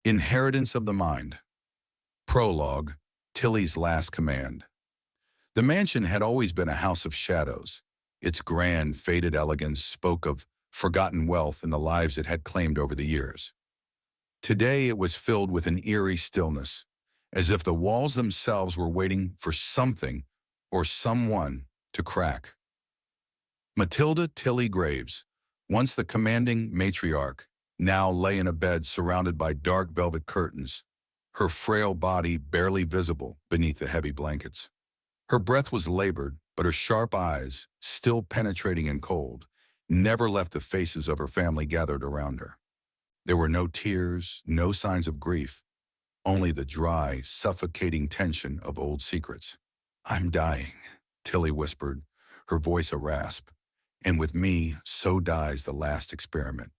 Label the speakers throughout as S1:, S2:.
S1: Inheritance of the Mind. Prologue, Tilly's Last Command. The mansion had always been a house of shadows. Its grand, faded elegance spoke of forgotten wealth and the lives it had claimed over the years. Today it was filled with an eerie stillness, as if the walls themselves were waiting for something or someone to crack. Matilda Tilly Graves, once the commanding matriarch, now lay in a bed surrounded by dark velvet curtains, her frail body barely visible beneath the heavy blankets. Her breath was labored, but her sharp eyes, still penetrating and cold, never left the faces of her family gathered around her. There were no tears, no signs of grief, only the dry, suffocating tension of old secrets. "I'm dying," Tilly whispered, her voice a rasp. "And with me, so dies the last experiment."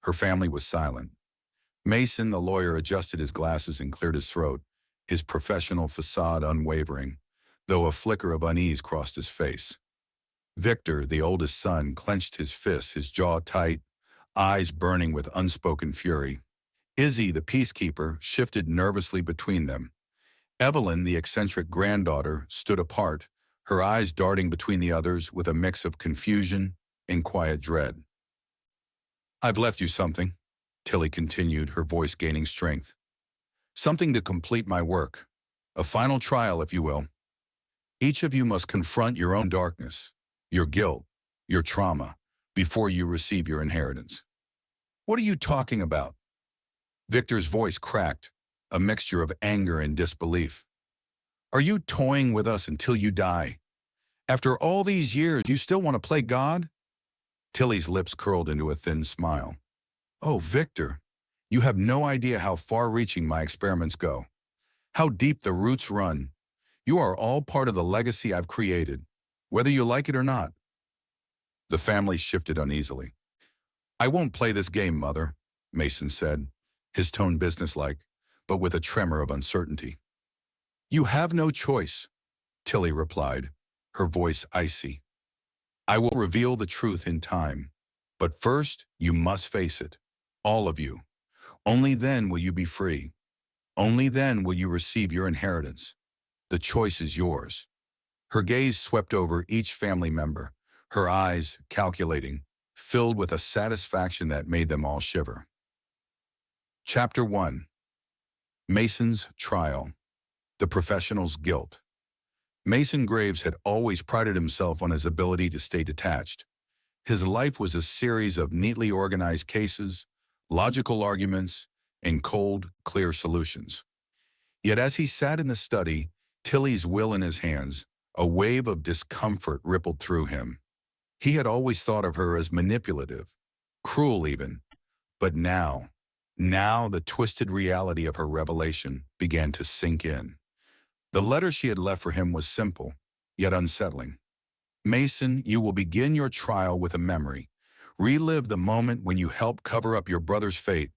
S1: Her family was silent. Mason, the lawyer, adjusted his glasses and cleared his throat, his professional facade unwavering, though a flicker of unease crossed his face. Victor, the oldest son, clenched his fists, his jaw tight, eyes burning with unspoken fury. Izzy, the peacekeeper, shifted nervously between them. Evelyn, the eccentric granddaughter, stood apart, her eyes darting between the others with a mix of confusion and quiet dread. "I've left you something," Tilly continued, her voice gaining strength. "Something to complete my work. A final trial, if you will. Each of you must confront your own darkness, your guilt, your trauma, before you receive your inheritance." "What are you talking about?" Victor's voice cracked, a mixture of anger and disbelief. "Are you toying with us until you die? After all these years, you still want to play God?" Tilly's lips curled into a thin smile. "Oh, Victor, you have no idea how far-reaching my experiments go, how deep the roots run. You are all part of the legacy I've created, whether you like it or not." The family shifted uneasily. "I won't play this game, Mother," Mason said, his tone businesslike, but with a tremor of uncertainty. "You have no choice," Tilly replied, her voice icy. "I will reveal the truth in time, but first you must face it, all of you. Only then will you be free. Only then will you receive your inheritance. The choice is yours." Her gaze swept over each family member, her eyes, calculating, filled with a satisfaction that made them all shiver. Chapter 1. Mason's Trial. The Professional's Guilt. Mason Graves had always prided himself on his ability to stay detached. His life was a series of neatly organized cases, logical arguments, and cold, clear solutions. Yet as he sat in the study, Tilly's will in his hands, a wave of discomfort rippled through him. He had always thought of her as manipulative, cruel even, but now the twisted reality of her revelation began to sink in. The letter she had left for him was simple, yet unsettling. "Mason, you will begin your trial with a memory. Relive the moment when you helped cover up your brother's fate.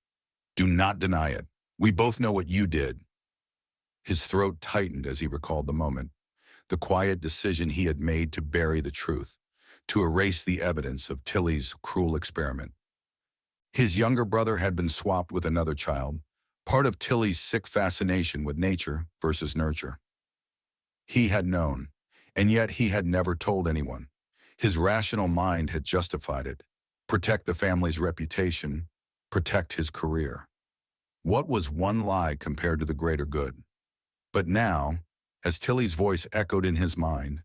S1: Do not deny it. We both know what you did." His throat tightened as he recalled the moment, the quiet decision he had made to bury the truth, to erase the evidence of Tilly's cruel experiment. His younger brother had been swapped with another child, part of Tilly's sick fascination with nature versus nurture. He had known, and yet he had never told anyone. His rational mind had justified it. Protect the family's reputation, protect his career. What was one lie compared to the greater good? But now, as Tilly's voice echoed in his mind,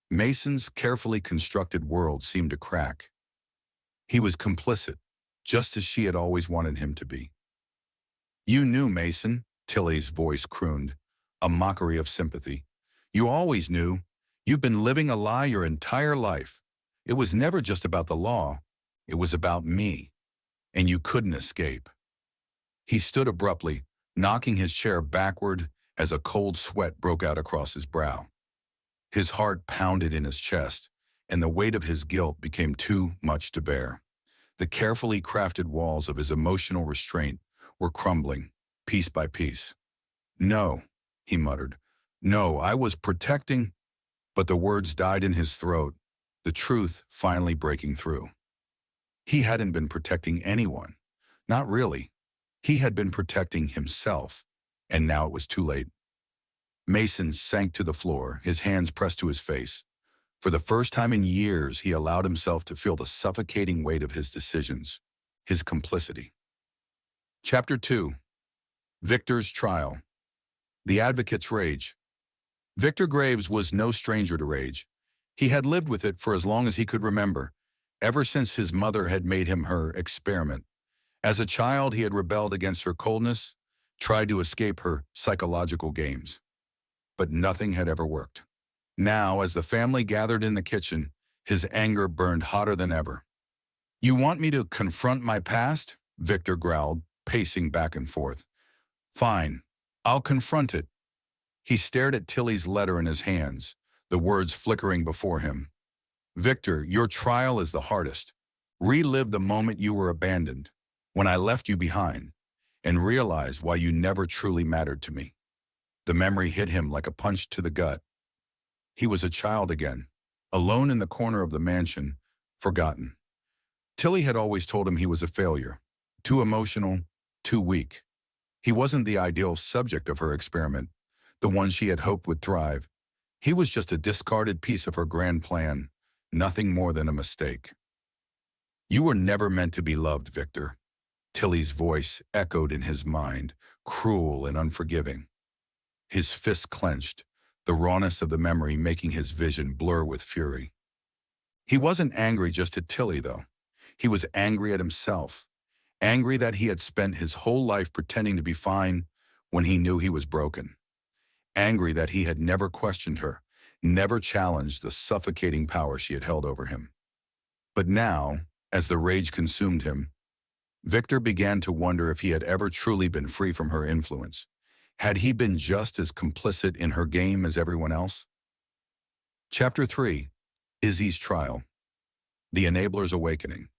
S1: Mason's carefully constructed world seemed to crack. He was complicit, just as she had always wanted him to be. "You knew, Mason," Tilly's voice crooned, a mockery of sympathy. "You always knew. You've been living a lie your entire life. It was never just about the law. It was about me. And you couldn't escape." He stood abruptly, knocking his chair backward as a cold sweat broke out across his brow. His heart pounded in his chest, and the weight of his guilt became too much to bear. The carefully crafted walls of his emotional restraint were crumbling, piece by piece. "No," he muttered. "No, I was protecting—" But the words died in his throat, the truth finally breaking through. He hadn't been protecting anyone. Not really. He had been protecting himself, and now it was too late. Mason sank to the floor, his hands pressed to his face. For the first time in years, he allowed himself to feel the suffocating weight of his decisions, his complicity. Chapter 2. Victor's Trial. The Advocate's Rage. Victor Graves was no stranger to rage. He had lived with it for as long as he could remember, ever since his mother had made him her experiment. As a child, he had rebelled against her coldness, tried to escape her psychological games. But nothing had ever worked. Now, as the family gathered in the kitchen, his anger burned hotter than ever. "You want me to confront my past?" Victor growled, pacing back and forth. "Fine, I'll confront it." He stared at Tilly's letter in his hands, the words flickering before him. "Victor, your trial is the hardest. Relive the moment you were abandoned, when I left you behind, and realized why you never truly mattered to me." The memory hit him like a punch to the gut. He was a child again, alone in the corner of the mansion, forgotten. Tilly had always told him he was a failure, too emotional, too weak. He wasn't the ideal subject of her experiment, the one she had hoped would thrive. He was just a discarded piece of her grand plan, nothing more than a mistake. "You were never meant to be loved, Victor." Tilly's voice echoed in his mind, cruel and unforgiving. His fists clenched, the rawness of the memory making his vision blur with fury. He wasn't angry just at Tilly, though. He was angry at himself, angry that he had spent his whole life pretending to be fine when he knew he was broken. Angry that he had never questioned her, never challenged the suffocating power she had held over him. But now, as the rage consumed him, Victor began to wonder if he had ever truly been free from her influence. Had he been just as complicit in her game as everyone else? Chapter 3. Izzy's Trial. The Enabler's Awakening.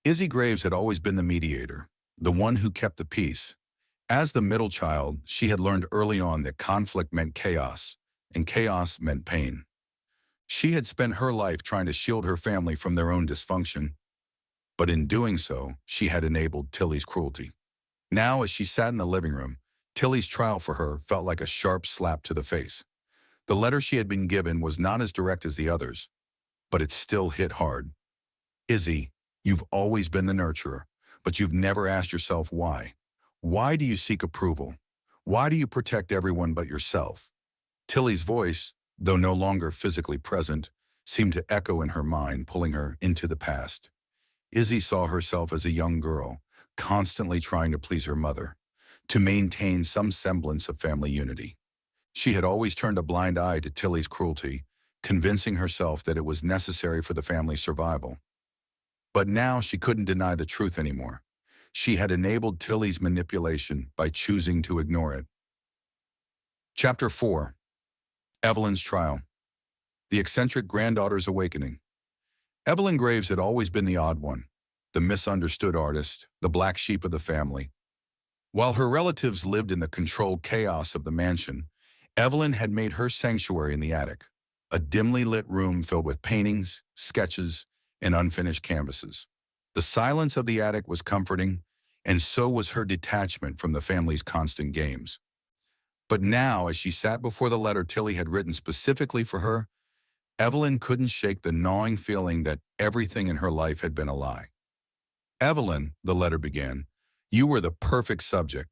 S1: Izzy Graves had always been the mediator, the one who kept the peace. As the middle child, she had learned early on that conflict meant chaos, and chaos meant pain. She had spent her life trying to shield her family from their own dysfunction, but in doing so, she had enabled Tilly's cruelty. Now, as she sat in the living room, Tilly's trial for her felt like a sharp slap to the face. The letter she had been given was not as direct as the others, but it still hit hard. "Izzy, you've always been the nurturer, but you've never asked yourself why. Why do you seek approval? Why do you protect everyone but yourself?" Tilly's voice, though no longer physically present, seemed to echo in her mind, pulling her into the past. Izzy saw herself as a young girl, constantly trying to please her mother, to maintain some semblance of family unity. She had always turned a blind eye to Tilly's cruelty, convincing herself that it was necessary for the family's survival. But now she couldn't deny the truth anymore. She had enabled Tilly's manipulation by choosing to ignore it. Chapter 4. Evelyn's Trial. The Eccentric Granddaughter's Awakening. Evelyn Graves had always been the odd one, the misunderstood artist, the black sheep of the family. While her relatives lived in the controlled chaos of the mansion, Evelyn had made her sanctuary in the attic, a dimly lit room filled with paintings, sketches, and unfinished canvases. The silence of the attic was comforting, and so was her detachment from the family's constant games. But now, as she sat before the letter Tilly had written specifically for her, Evelyn couldn't shake the gnawing feeling that everything in her life had been a lie. "Evelyn," the letter began, "you were the perfect subject.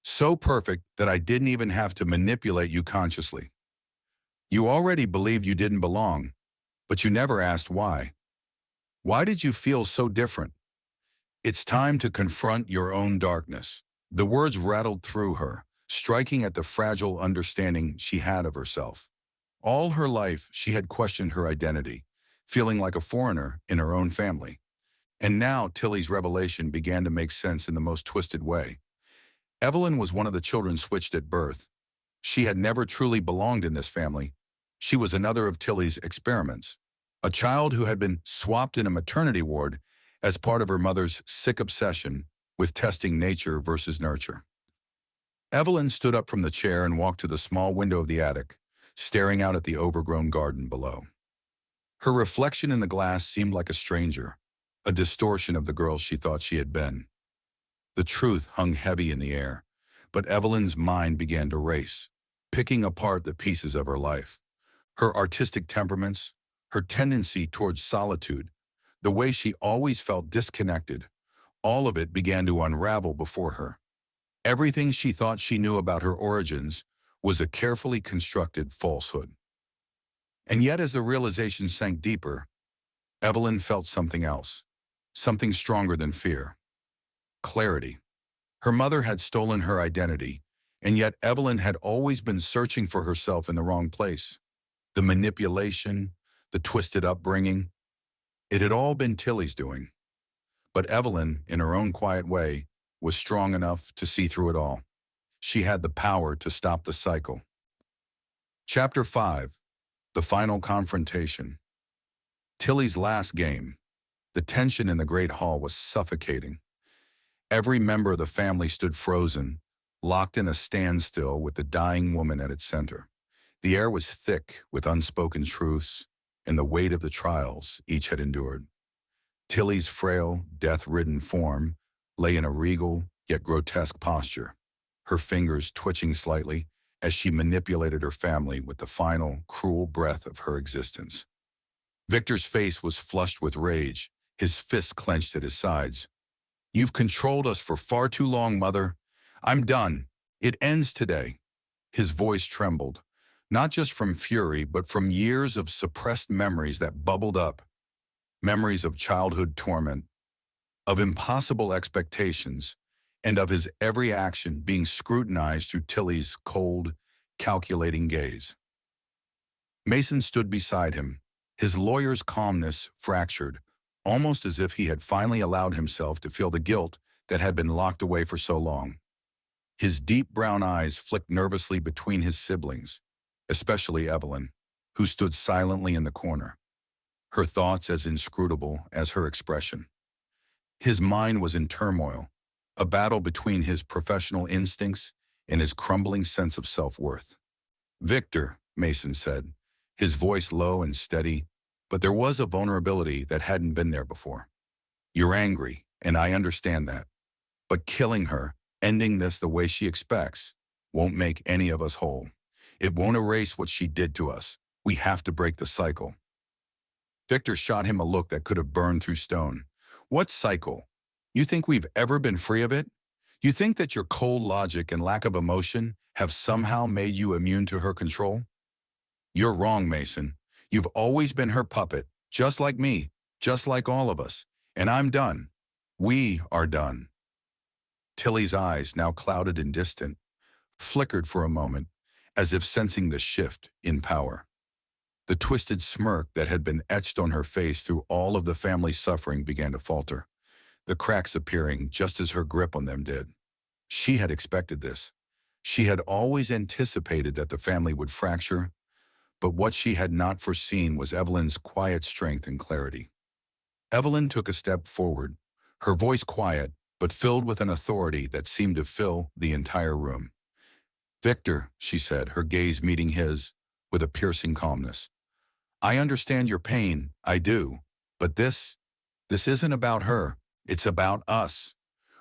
S1: So perfect that I didn't even have to manipulate you consciously. You already believed you didn't belong, but you never asked why. Why did you feel so different? It's time to confront your own darkness." The words rattled through her, striking at the fragile understanding she had of herself. All her life, she had questioned her identity, feeling like a foreigner in her own family. And now Tilly's revelation began to make sense in the most twisted way. Evelyn was one of the children switched at birth. She had never truly belonged in this family. She was another of Tilly's experiments, a child who had been swapped in a maternity ward as part of her mother's sick obsession with testing nature versus nurture. Evelyn stood up from the chair and walked to the small window of the attic, staring out at the overgrown garden below. Her reflection in the glass seemed like a stranger, a distortion of the girl she thought she had been. The truth hung heavy in the air, but Evelyn's mind began to race, picking apart the pieces of her life. Her artistic temperaments, her tendency towards solitude, the way she always felt disconnected, all of it began to unravel before her. Everything she thought she knew about her origins was a carefully constructed falsehood. And yet as the realization sank deeper, Evelyn felt something else, something stronger than fear. Clarity. Her mother had stolen her identity, and yet Evelyn had always been searching for herself in the wrong place. The manipulation, the twisted upbringing, it had all been Tilly's doing. But Evelyn, in her own quiet way, was strong enough to see through it all. She had the power to stop the cycle. Chapter 5. The Final Confrontation. Tilly's last game. The tension in the great hall was suffocating. Every member of the family stood frozen, locked in a standstill with the dying woman at its center. The air was thick with unspoken truths and the weight of the trials each had endured. Tilly's frail, death-ridden form lay in a regal yet grotesque posture, her fingers twitching slightly as she manipulated her family with the final, cruel breath of her existence. Victor's face was flushed with rage, his fists clenched at his sides. "You've controlled us for far too long, Mother. I'm done. It ends today." His voice trembled, not just from fury, but from years of suppressed memories that bubbled up. Memories of childhood torment, of impossible expectations, and of his every action being scrutinized through Tilly's cold, calculating gaze. Mason stood beside him, his lawyer's calmness fractured, almost as if he had finally allowed himself to feel the guilt that had been locked away for so long. His deep brown eyes flicked nervously between his siblings, especially Evelyn, who stood silently in the corner, her thoughts as inscrutable as her expression. His mind was in turmoil, a battle between his professional instincts and his crumbling sense of self-worth. "Victor," Mason said, his voice low and steady, but there was a vulnerability that hadn't been there before. "You're angry, and I understand that. But killing her, ending this the way she expects, won't make any of us whole. It won't erase what she did to us. We have to break the cycle." Victor shot him a look that could have burned through stone. "What cycle? You think we've ever been free of it? You think that your cold logic and lack of emotion have somehow made you immune to her control? You're wrong, Mason. You've always been her puppet, just like me, just like all of us. And I'm done. We are done." Tilly's eyes, now clouded and distant, flickered for a moment, as if sensing the shift in power. The twisted smirk that had been etched on her face through all of the family's suffering began to falter, the cracks appearing just as her grip on them did. She had expected this. She had always anticipated that the family would fracture, but what she had not foreseen was Evelyn's quiet strength and clarity. Evelyn took a step forward, her voice quiet, but filled with an authority that seemed to fill the entire room. "Victor," she said, her gaze meeting his with a piercing calmness. "I understand your pain, I do, but this isn't about her, it's about us.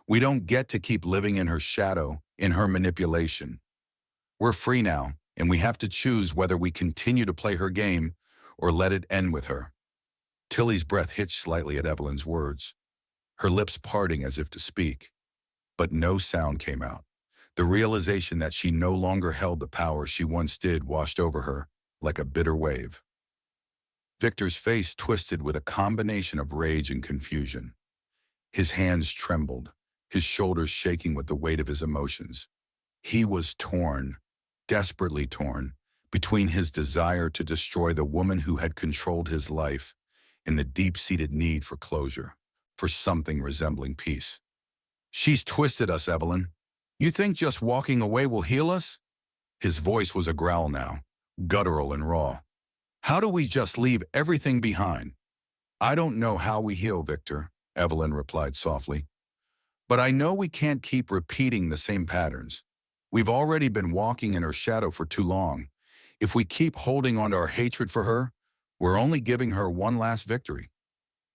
S1: We don't get to keep living in her shadow, in her manipulation. We're free now, and we have to choose whether we continue to play her game or let it end with her." Tilly's breath hitched slightly at Evelyn's words, her lips parting as if to speak, but no sound came out. The realization that she no longer held the power she once did washed over her like a bitter wave. Victor's face twisted with a combination of rage and confusion. His hands trembled, his shoulders shaking with the weight of his emotions. He was torn, desperately torn, between his desire to destroy the woman who had controlled his life and the deep-seated need for closure, for something resembling peace. "She's twisted us, Evelyn. You think just walking away will heal us?" His voice was a growl now, guttural and raw. "How do we just leave everything behind?" "I don't know how we heal, Victor," Evelyn replied softly. "But I know we can't keep repeating the same patterns. We've already been walking in her shadow for too long. If we keep holding on to our hatred for her, we're only giving her one last victory."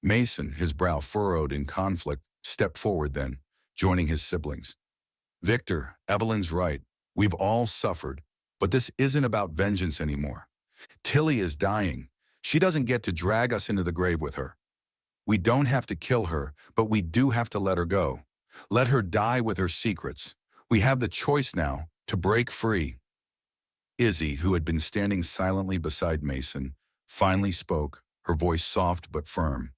S1: Mason, his brow furrowed in conflict, stepped forward then, joining his siblings. Victor, Evelyn's right. We've all suffered, but this isn't about vengeance anymore. Tilly is dying. She doesn't get to drag us into the grave with her. We don't have to kill her, but we do have to let her go. Let her die with her secrets. We have the choice now to break free. Izzy, who had been standing silently beside Mason, finally spoke, her voice soft but firm.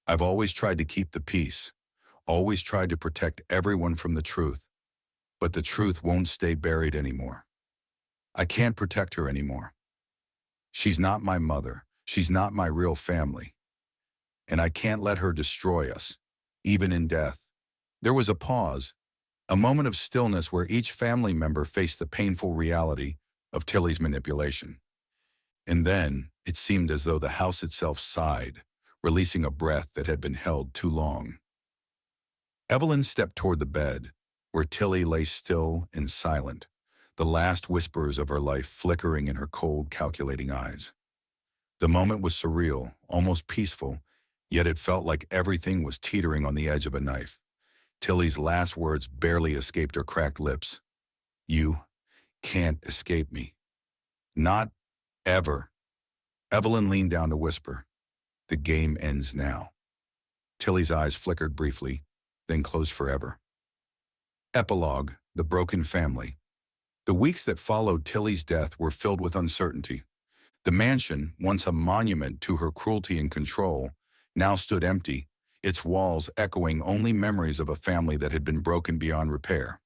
S1: I've always tried to keep the peace, always tried to protect everyone from the truth, but the truth won't stay buried anymore. I can't protect her anymore. She's not my mother. She's not my real family. And I can't let her destroy us, even in death. There was a pause, a moment of stillness where each family member faced the painful reality of Tilly's manipulation. And then it seemed as though the house itself sighed, releasing a breath that had been held too long. Evelyn stepped toward the bed, where Tilly lay still and silent, the last whispers of her life flickering in her cold, calculating eyes. The moment was surreal, almost peaceful, yet it felt like everything was teetering on the edge of a knife. Tilly's last words barely escaped her cracked lips. You can't escape me. Not ever. Evelyn leaned down to whisper. The game ends now. Tilly's eyes flickered briefly, then closed forever. Epilogue: The Broken Family. The weeks that followed Tilly's death were filled with uncertainty. The mansion, once a monument to her cruelty and control, now stood empty, its walls echoing only memories of a family that had been broken beyond repair.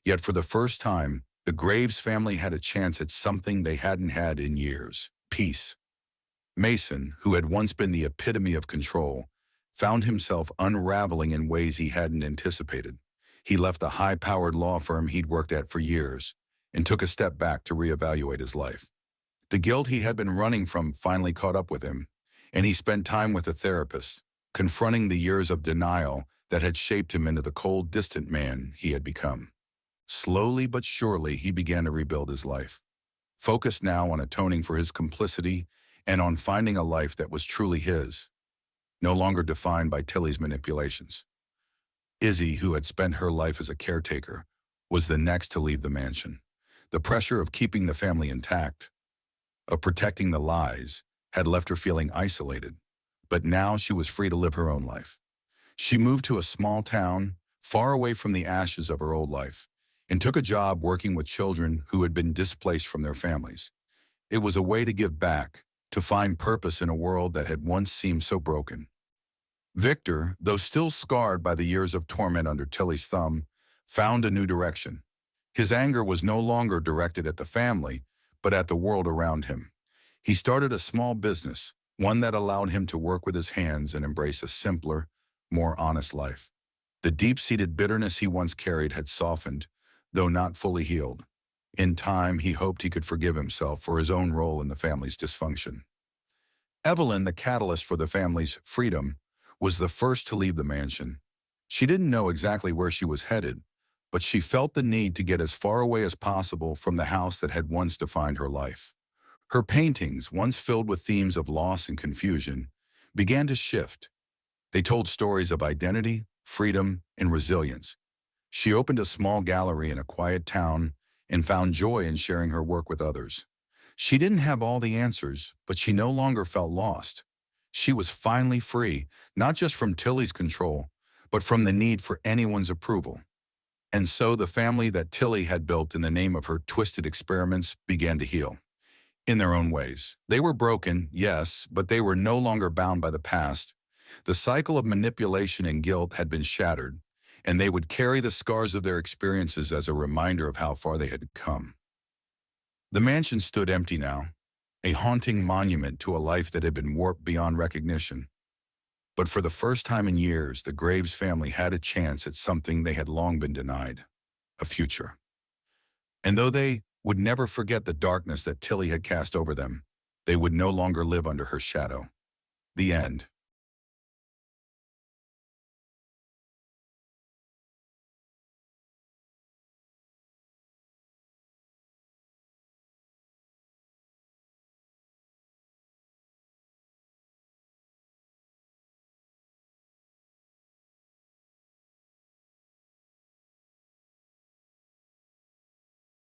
S1: Yet for the first time, the Graves family had a chance at something they hadn't had in years: peace. Mason, who had once been the epitome of control, found himself unraveling in ways he hadn't anticipated. He left the high-powered law firm he'd worked at for years and took a step back to reevaluate his life. The guilt he had been running from finally caught up with him, and he spent time with a therapist, confronting the years of denial that had shaped him into the cold, distant man he had become. Slowly but surely, he began to rebuild his life, focused now on atoning for his complicity and on finding a life that was truly his, no longer defined by Tilly's manipulations. Izzy, who had spent her life as a caretaker, was the next to leave the mansion. The pressure of keeping the family intact, of protecting the lies, had left her feeling isolated. But now she was free to live her own life. She moved to a small town, far away from the ashes of her old life, and took a job working with children who had been displaced from their families. It was a way to give back, to find purpose in a world that had once seemed so broken. Victor, though still scarred by the years of torment under Tilly's thumb, found a new direction. His anger was no longer directed at the family, but at the world around him. He started a small business, one that allowed him to work with his hands and embrace a simpler, more honest life. The deep-seated bitterness he once carried had softened, though not fully healed. In time, he hoped he could forgive himself for his own role in the family's dysfunction. Evelyn, the catalyst for the family's freedom, was the first to leave the mansion. She didn't know exactly where she was headed, but she felt the need to get as far away as possible from the house that had once defined her life. Her paintings, once filled with themes of loss and confusion, began to shift. They told stories of identity, freedom, and resilience. She opened a small gallery in a quiet town and found joy in sharing her work with others. She didn't have all the answers, but she no longer felt lost. She was finally free, not just from Tilly's control, but from the need for anyone's approval. And so the family that Tilly had built in the name of her twisted experiments began to heal. In their own ways. They were broken, yes, but they were no longer bound by the past. The cycle of manipulation and guilt had been shattered, and they would carry the scars of their experiences as a reminder of how far they had come. The mansion stood empty now, a haunting monument to a life that had been warped beyond recognition. But for the first time in years, the Graves family had a chance at something they had long been denied: a future. And though they would never forget the darkness that Tilly had cast over them, they would no longer live under her shadow. The end.